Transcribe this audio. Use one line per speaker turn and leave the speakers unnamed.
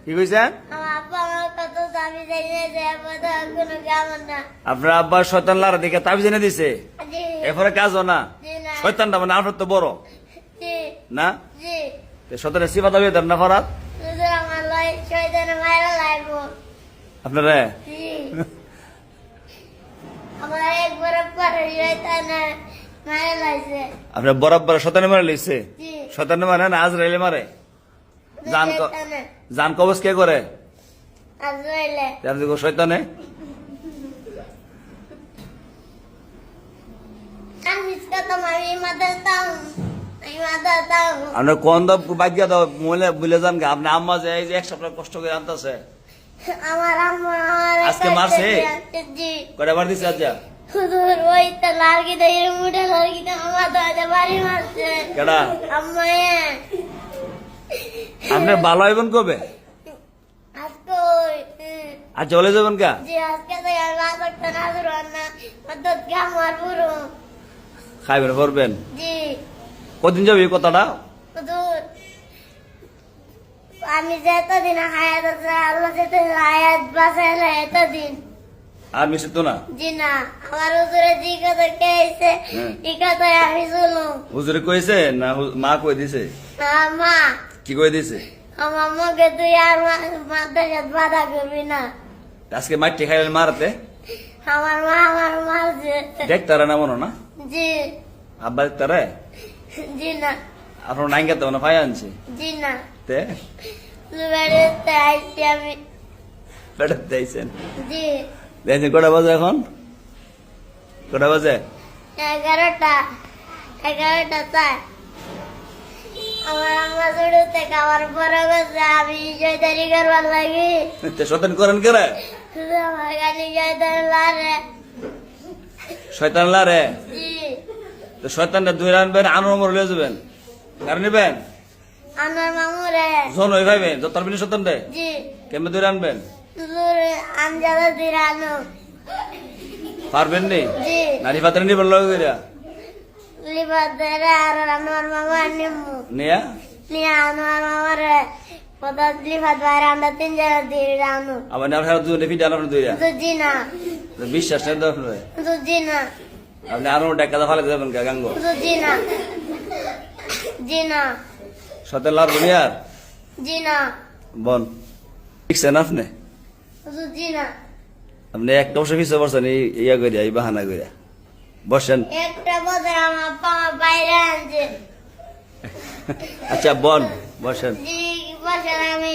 কি কইছেন? আপনার আব্বা শয়তান লারা দিকে তাবিজ এনে দিছে, এরপরে কাজও না। শয়তানটা মানে আপনার তো বড় না, শয়তানের সিফাত হবে না ফরাত আপনারা আপনার বরাবর শতানে মারে লইছে। শতানে মারে না আজরাইলে মারে। জান কবজ কে করে? শয়তানে। আপনার কোন বাগ্যা দাও বলে যান গা। আপনি আম্মা যে এই যে এক সপ্তাহ কষ্ট করে আনতেছে, আজকে মারছে কয়টা বার দিচ্ছে? আচ্ছা আপনার ভালো হইবেন কবে? আর চলে যাবেন কা? খাইবেন করবেন? কদিন যাবে এই কথাটা?
আমি যেতদিন হায়াত আছে আল্লাহ যেতদিন হায়াত বাঁচাইলে এতদিন।
আর মিশে তো না?
জি না, আমার হুজুরে জি কথা কইছে এই কথাই আমি শুনলাম।
হুজুরে কইছে না মা কই দিছে?
মা।
কি কই দিছে?
আমার মাকে তুই আর মাদ্রাসাত বাধা করবি না।
আজকে মাটি খাইলেন মারতে?
আমার মা আমার মারছে।
দেখতারা না মনো না?
জি।
আব্বা দেখতারে?
জি না।
আপনার নাইঙ্গা তো না পাই আনছে?
জি না।
তে?
বেড়াতে আইছি আমি।
বেড়াতে আইছেন?
জি।
দেখেন কটা বাজে এখন? কটা বাজে?
11টা 4। আমার আম্মা ছোট থেকে আমার বড় করছে, আমি জয়দারি করবার লাগি।
শয়তান করেন কেরে?
শুধু আমার গালি জয়দারি লারে।
শয়তান লারে?
জি।
তো শয়তানটা দুই আনবেন, আনোর মর লয়ে যাবেন। কারণ নিবেন?
আমার মামুরে।
জন ওই ভাইবেন যতার বিনি শয়তান দে?
জি।
কেমনে দুই আনবেন?
আনজাদা দিরানো।
পারবেন নি?
জি।
নারী পাত্রে নিবেন লগে কইরা?
লিবাদরে আর আমার মামা নিমু।
নিয়া?
নিয়া আমার মামারে পদাত লিবাদ বাইরে আমরা 3 জনা দিরানো।
আবার না ফেরত দুই নেফি ডানার দুইরা?
জি না।
বিশ্বাস নেই দরকার।
জি না।
আপনি আরো টাকা ফালে যাবেন কা গাঙ্গ?
জি না। জি না।
শয়তান লার বনি আর?
জি না।
বন ঠিকছেন আপনি?
জি না।
আপনি একটা বছর পিছিয়ে পড়ছেন ইয়া করিয়া, এই বাহানা করিয়া। বসেন।
একটা বছর আমার বাইরে আনছে।
আচ্ছা বন বসেন।
জি বসেন আমি